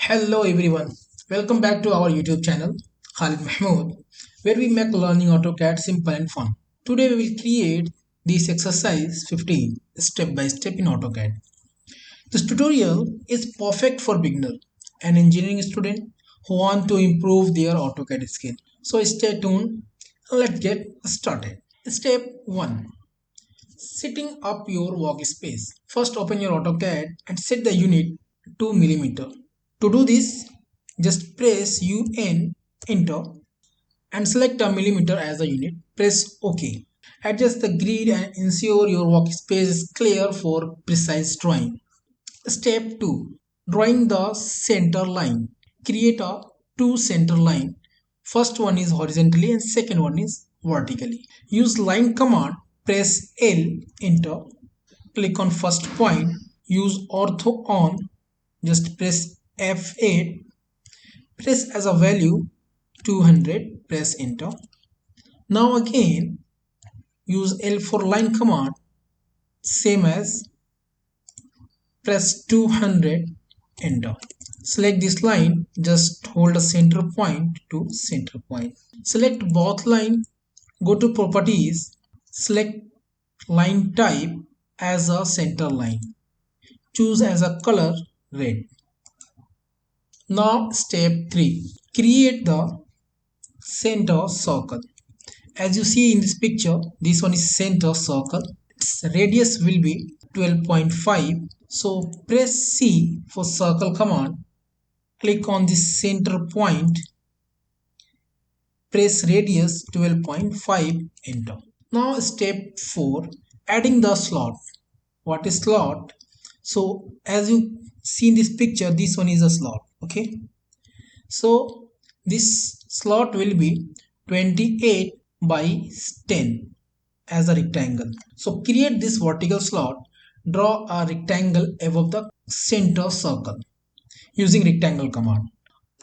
Hello everyone, welcome back to our YouTube channel Khalid Mahmud, where we make learning AutoCAD simple and fun. Today we will create this exercise 15 step by step in AutoCAD. This tutorial is perfect for beginner and engineering student who want to improve their AutoCAD skill. So stay tuned and let's get started. Step 1. Setting up your workspace. First open your AutoCAD and set the unit 2 millimeter. To do this, just press UN enter and select a millimeter as a unit. Press OK. Adjust the grid and ensure your workspace is clear for precise drawing. Step 2. Drawing the center line. Create a two center line. First one is horizontally and second one is vertically. Use line command. Press L enter. Click on first point. Use ortho on. Just press F8. Press as a value 200. Press enter. Now again use L for line command. Same as press 200. Enter. Select this line. Just hold a center point to center point. Select both line. Go to properties. Select line type as a center line. Choose as a color red. Now step 3. Create the center circle. As you see in this picture, this one is center circle. Its radius will be 12.5. So press C for circle command. Click on this center point. Press radius 12.5. Enter. Now step 4. Adding the slot. What is slot? So as you see in this picture, this one is a slot. Okay. So this slot will be 28 by 10 as a rectangle. So create this vertical slot. Draw a rectangle above the center circle using rectangle command.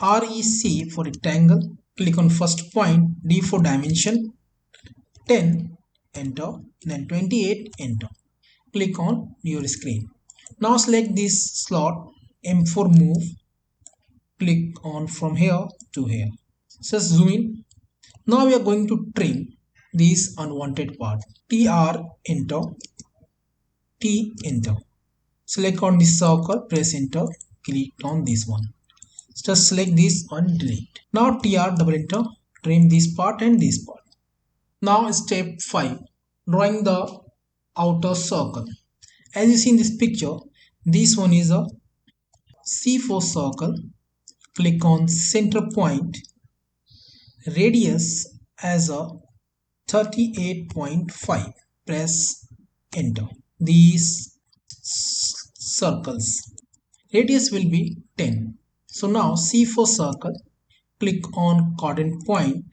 REC for rectangle. Click on first point. D for dimension. 10. Enter. Then 28. Enter. Click on your screen. Now select this slot. M for move. Click on from here to here. Just zoom in. Now we are going to trim this unwanted part. TR enter. T enter. Select on this circle. Press enter. Click on this one. Just select this and delete. Now TR double enter. Trim this part and this part. Now step 5. Drawing the outer circle. As you see in this picture, this one is a C4 circle. Click on center point. Radius as a 38.5. Press enter. These circles. Radius will be 10. So now C4 circle. Click on coordinate point.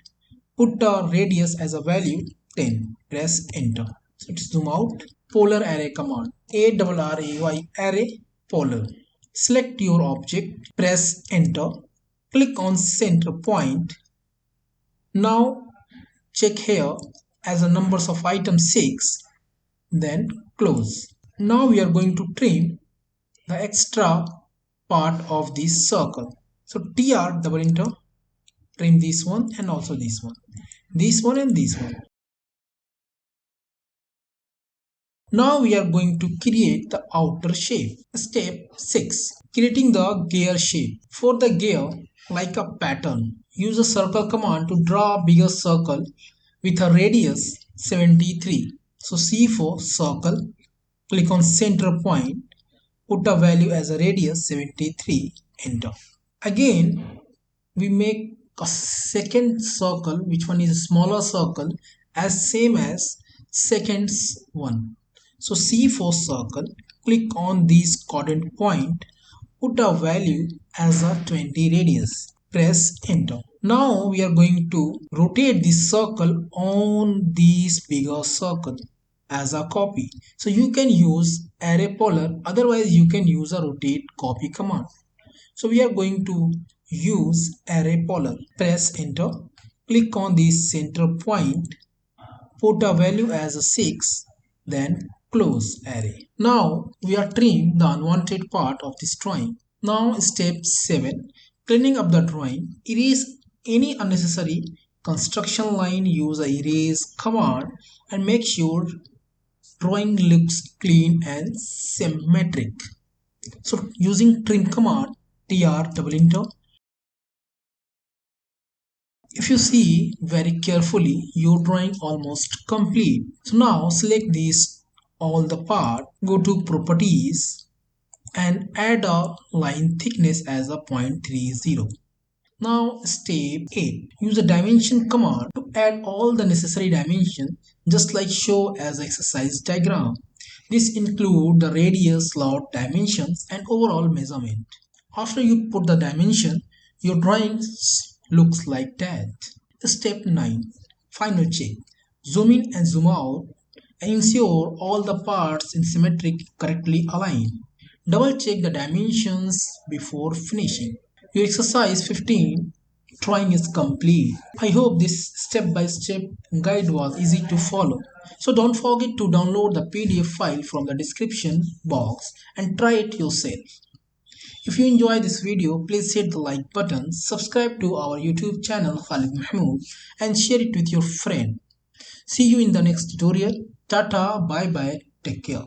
Put a radius as a value 10. Press enter. So to zoom out. Polar array command. ARRAY array polar. Select your object. Press enter. Click on center point. Now check here as a numbers of item 6. Then close. Now we are going to trim the extra part of this circle. So TR double enter. Trim this one and also this one. This one and this one. Now we are going to create the outer shape. Step 6. Creating the gear shape. For the gear, like a pattern, use a circle command to draw a bigger circle with a radius 73. So C4 circle. Click on center point. Put a value as a radius 73. Enter. Again, we make a second circle, which one is a smaller circle, as same as second one. So C4 circle, click on this coordinate point, put a value as a 20 radius, press enter. Now we are going to rotate this circle on this bigger circle as a copy. So you can use array polar, otherwise you can use a rotate copy command. So we are going to use array polar. Press enter. Click on this center point. Put a value as a 6. Then close array. Now we are trimming the unwanted part of this drawing. Now step 7. Cleaning up the drawing. Erase any unnecessary construction line. Use a erase command and make sure drawing looks clean and symmetric. So using trim command, tr double enter. If you see very carefully, your drawing almost complete. So now select these all the part, go to properties and add a line thickness as a 0.30. Now step 8. Use the dimension command to add all the necessary dimension just like show as exercise diagram. This include the radius, slot dimensions and overall measurement. After you put the dimension, your drawing looks like that. Step 9. Final check. Zoom in and zoom out and ensure all the parts in symmetric correctly aligned. Double check the dimensions before finishing. Your exercise 15 drawing is complete. I hope this step-by-step guide was easy to follow. So don't forget to download the PDF file from the description box and try it yourself. If you enjoy this video, please hit the like button, subscribe to our YouTube channel Khalid Mahmud and share it with your friend. See you in the next tutorial. Tata, bye bye, take care.